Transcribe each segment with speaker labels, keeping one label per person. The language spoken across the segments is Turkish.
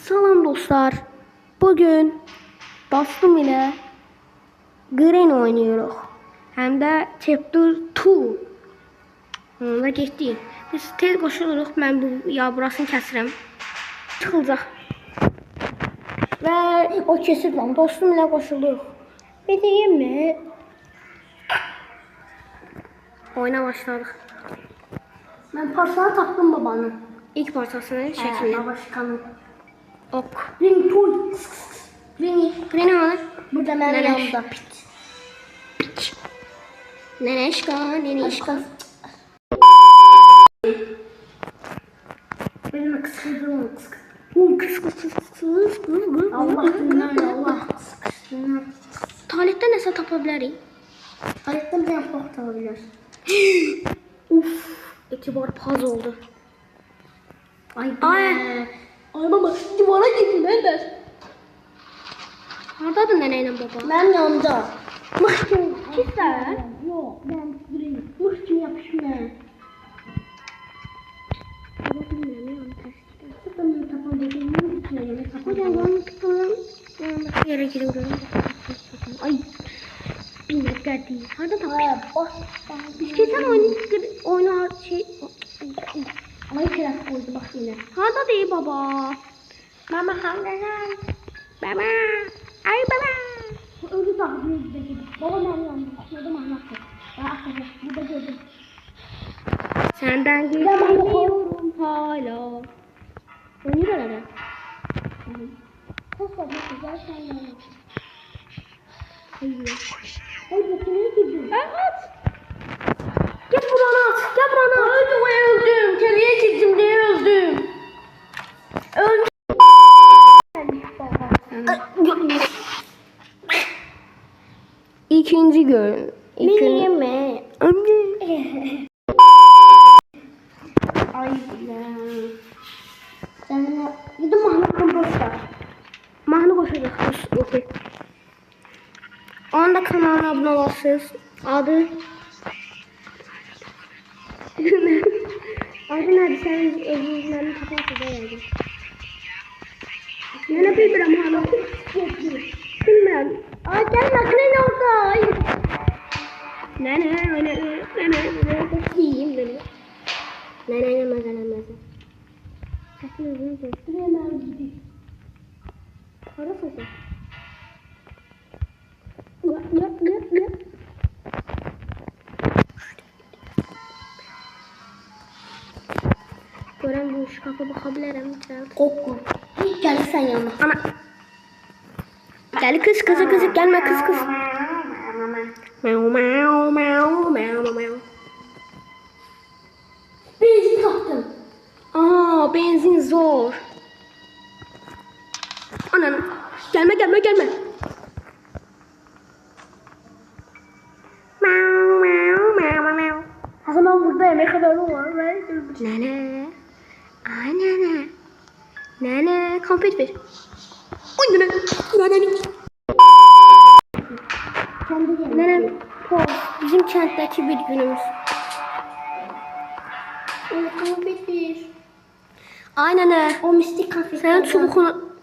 Speaker 1: Salam dostlar. Bugün dostum ile Green oynuyoruz. Hem de Chapter 2. Onda geçtik. Biz tez koşuluruq. Ben bu ya burasını kəsirəm. Çıxılacaq. Ve o kesir lan. Dostum ile koşuluruq. Bir deyim mi? Oyuna başladık.
Speaker 2: Ben parçaları taktım babanın.
Speaker 1: İlk parçasını şekilde.
Speaker 2: Başkanım.
Speaker 1: Ok.
Speaker 2: Ring toy.
Speaker 1: Green alır.
Speaker 2: Burada benim
Speaker 1: Nereye?
Speaker 2: yanımda.
Speaker 1: Neneşka, neneşka.
Speaker 2: Benim kıskırdım.
Speaker 1: Allah
Speaker 2: Allah Allah. Kıskırdım.
Speaker 1: Tuvalette nəsə tapa bilərik.
Speaker 2: Hayatta bir tane port alabilir.
Speaker 1: Uf, etibar paz oldu.
Speaker 2: Ay
Speaker 1: Ay.
Speaker 2: Ay baba divara gittim ben de.
Speaker 1: Hardadır nənə ilə baba?
Speaker 2: Ben yanımda.
Speaker 1: Mıxçın. Kislər.
Speaker 2: Yok ben burayım. Mıhçım yapışmıyor.
Speaker 1: Baba bilmirəm, yəni təsdiq.
Speaker 2: Sıkıntı tapabildiğimin içine yemek
Speaker 1: Hocam
Speaker 2: tapabildiğim.
Speaker 1: onu tutalım. Yanındakı yere giriyorum. Ay. Bilmek değil. Harda tapış?
Speaker 2: Bak.
Speaker 1: Biz kesən oyunu şey...
Speaker 2: Ay kırak koydu bak yine.
Speaker 1: Harda değil baba?
Speaker 2: Mama hangiler?
Speaker 1: Baba. Ay baba.
Speaker 2: Öldü tahmin edildi. Baba ben yandım. Gördüm anlattı. Ya akıllı. Burada gördüm.
Speaker 1: Senden geliyorum hala. Oynuyor herhalde.
Speaker 2: Kosta bir güzel sen yandım.
Speaker 1: Hayır.
Speaker 2: Ay götürüyor gidiyor.
Speaker 1: Evet. Gel burana at. Gel burana at.
Speaker 2: Öldüm. Keriye gittim diye öldüm. Öldüm.
Speaker 1: İkinci gün.
Speaker 2: Yeme. Ay lan. Sen gidin mahmut kompost var.
Speaker 1: Mahnı koşacak. Okey. Onun da kanalına abone olasınız. Adı... Adı nerede? Sen özünüzden kapatsın da geldim. Yine bilmirəm hala. Bilmirəm.
Speaker 2: Ay gel makine orada. Ay.
Speaker 1: Nene. Yiyeyim beni. Nene məzələnməzə. Səsin özünü gör.
Speaker 2: Buraya ben gideyim.
Speaker 1: Para səsi. Ya. Görən bu şkafa baxa bilərəm.
Speaker 2: Koku. Gel sen yanıma.
Speaker 1: Ana. Gel kız. Gelme kız. Meow.
Speaker 2: Benzin taktım.
Speaker 1: Aa, benzin zor. Anan. Gelme. Meow.
Speaker 2: O zaman burada yemek haberim var.
Speaker 1: Nene. Ay nene. Nene, konfet ver. Oy nene.
Speaker 2: Kendi yemek.
Speaker 1: Nene, bizim kentteki bir günümüz.
Speaker 2: Konfet bir.
Speaker 1: Ay nene.
Speaker 2: O mistik konfet.
Speaker 1: Senin çubuğunu...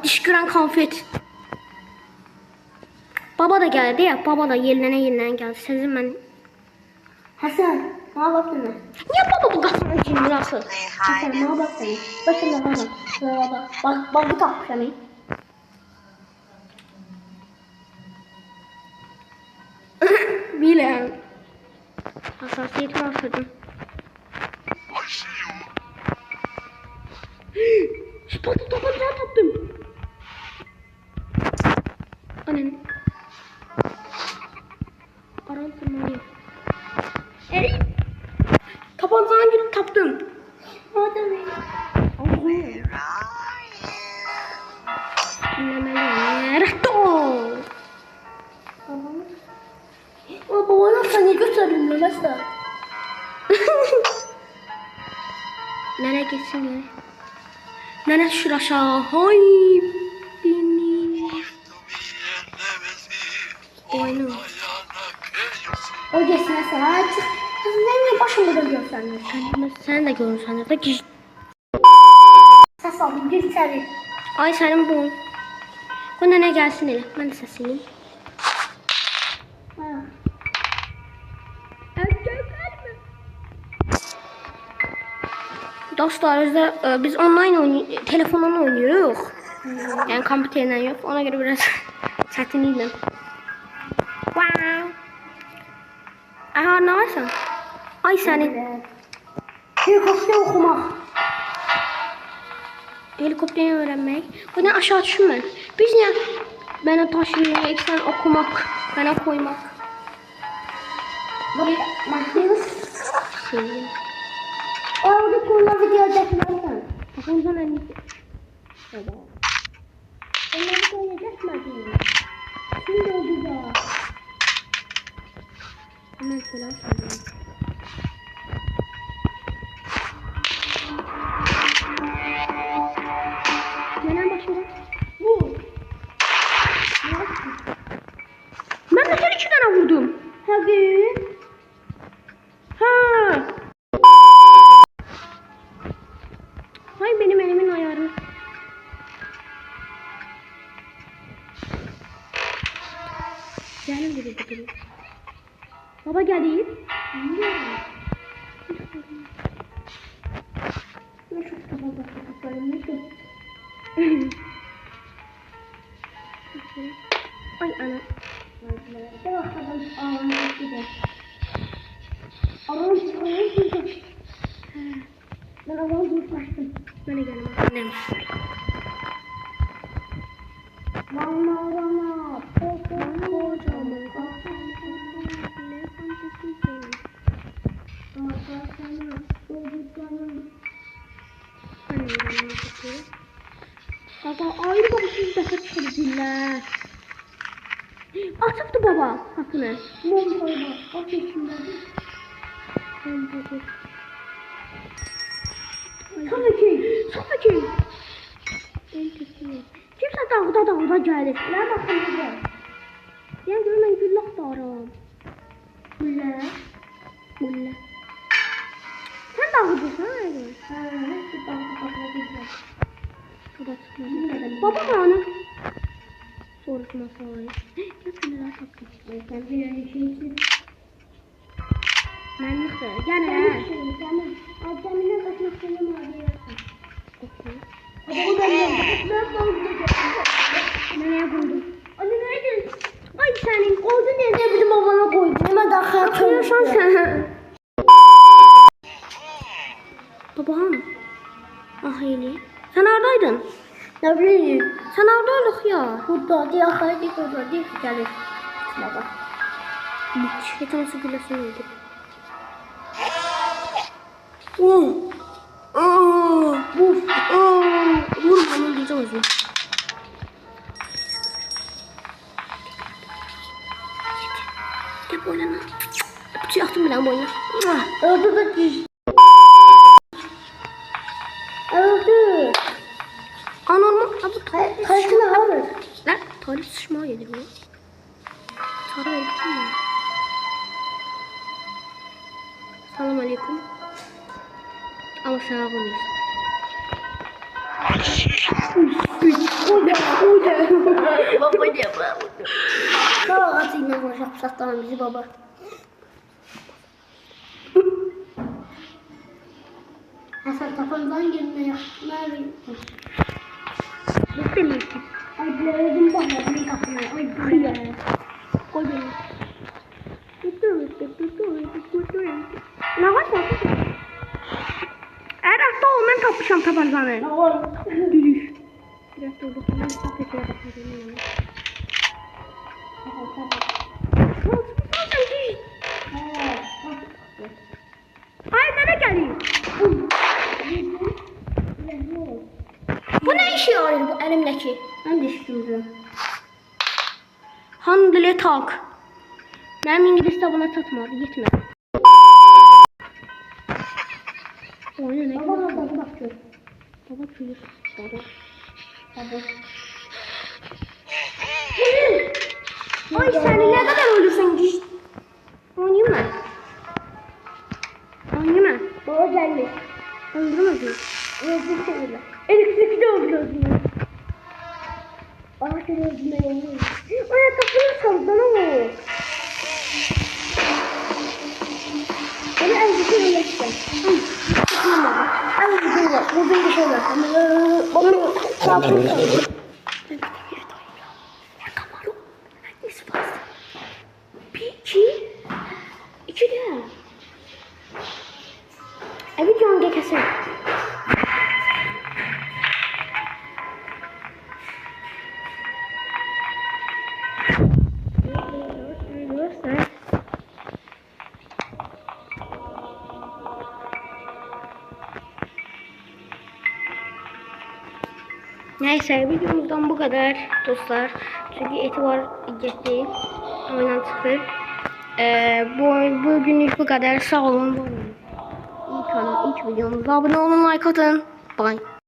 Speaker 1: Diş kıran konfet. Baba da geldi ya. Baba da yenilene geldi. Sezin ben...
Speaker 2: Hasan. Bana bak bana.
Speaker 1: Niye baba bu kadar cimri nasıl?
Speaker 2: Hasan bana bak bana. Başımda bana. Şuraya bak. Bak bu takmış hani.
Speaker 1: Bilem. Hassasiyetimi asırdım. Tabancağı tattım. Anne. Aram tırmanıyor. Tabancağını girip tattım. Dinlemeliyim.
Speaker 2: Baba nasıl ne götürdün nasıl?
Speaker 1: Nereye gitsin ya? Nene şur aşağı. Hay beni. Oyunu.
Speaker 2: O geçsene saat. ne başımda görürsen.
Speaker 1: Sen de görürsən də ki.
Speaker 2: Ses aldım, gir içeri.
Speaker 1: Ay sənin bu. Bu nə gəlsin elə. Mən də səsləyim.
Speaker 2: Ha.
Speaker 1: Dostlar, biz online telefondan oynuyoruz. Yani kompüterden yok. Ona göre biraz çətinliklə. Wow. Aha, ne varsa? Ay sənin.
Speaker 2: Helikopter okumak.
Speaker 1: Helikopteri öğrenmek. Bu ne aşağı düşmən. Biz ne? Bana taşımayı, sen okumak, bana koymak.
Speaker 2: Buraya makinemiz.
Speaker 1: Şey.
Speaker 2: Orada konular video çekmezsen.
Speaker 1: Ondan elini.
Speaker 2: Onları koyacak makinemiz. Şimdi oldu da.
Speaker 1: Hemen şöyle atalım. Neden başlayalım?
Speaker 2: Bu.
Speaker 1: Ben de seni 2 tane vurdum.
Speaker 2: Hadi.
Speaker 1: Ha. Hay benim elimin ayarı. Gelin dedi bakalım. Baba geleyim.
Speaker 2: Ne çok kafa bakıyorum. Ne çok.
Speaker 1: Ay ana.
Speaker 2: Ne bakalım. Ağırlık gider. Ağırlık gider. Ben ağırlık başladım.
Speaker 1: Bana gelin bakalım.
Speaker 2: Valla valla.
Speaker 1: Kocaman. Ne fantezi senin. Baba ayrı baba 100 dəfə çıxırdılar. Açıbdı baba qapını.
Speaker 2: Mum koyma. O çekimleri.
Speaker 1: Tabii ki. Tabii ki. Kimsə dağda gəlir.
Speaker 2: Ne bakın bize?
Speaker 1: Yəni görüm mən güllə axtarım.
Speaker 2: Gülle.
Speaker 1: Güllə. Sən dağıdırsan ayı.
Speaker 2: Ha, hepsi dalga bakma güzel.
Speaker 1: Şurada çıxmadı. Baba bana. Soruşma sahayı. Götürürlər tapdım.
Speaker 2: Ben bir öyle şeysiz.
Speaker 1: Mənlikdir. Gəl
Speaker 2: Ben
Speaker 1: hə.
Speaker 2: bir şey canım. Adamına kaçmak senin abi yapsın.
Speaker 1: Okey.
Speaker 2: Adamı ben ne yapalım?
Speaker 1: Nereye buldun?
Speaker 2: Anne nerede?
Speaker 1: Ay senin.
Speaker 2: Oldu nerede bizim babana koydu. Hemen daha
Speaker 1: Atıyorsan sen. Baba hanım. Ah Eli. Sen oradaydın.
Speaker 2: Ne bileyim.
Speaker 1: Sen oradaydık ya.
Speaker 2: Burada diye haydi burada diye gelir. Baba.
Speaker 1: Hiç. Geçen su gülesin öldü. Vur bana diyeceğim özür. Gel boynuna. Bıçağı attım bile boynuna.
Speaker 2: Öldü de ki. Öldü.
Speaker 1: Anormal. Abi
Speaker 2: Kaçını alır.
Speaker 1: lan tarih sıçmaya gelir bu. Tarih verdim mi? Selam aleyküm. Ama sen ağlıyorsun.
Speaker 2: Baba ne baba? Sağ atıyla konuşup saklanan bizi baba. Hasan tapandan gelme ya. Nerede?
Speaker 1: Bitti mi?
Speaker 2: Ay bilemedim bana bir kapına. Ay kıyar.
Speaker 1: Koy beni. Ne var mı? Eğer hafta ol, ben tapmışam tabancanı.
Speaker 2: Ne var?
Speaker 1: Dürüş. Biraz da oldu. Ben hafta tekrar bakıyorum. Ay nereye geleyim? Bu ne işe yarıyor bu elimdeki?
Speaker 2: Ben de istiyorum.
Speaker 1: Handle talk. Benim İngiliz de buna tatmadı, yetmedi. Oyna ne
Speaker 2: Baba
Speaker 1: kadar?
Speaker 2: baba bakıyor.
Speaker 1: Baba külür. Baba.
Speaker 2: Baba.
Speaker 1: Ay sen ne kadar ölürsen giş. Oynayayım ben.
Speaker 2: Baba geldi.
Speaker 1: Öldürmedi.
Speaker 2: Öldürdü seni. Elektrikli de öldürdü. Aa seni öldürmeyi. Ayakkabını saldı o. Beni öldürdü öleceksin. Öldürdü. Bugün bir şey var. Bakın. Kapıyı
Speaker 1: İki de. Evet yonga kesin. Neyse videomuzdan bu kadar dostlar. Çünkü etibar gitti. Oynan çıktı. Bugünlük bu kadar. Sağ olun. İlk videomuza abone olun, like atın. Bye.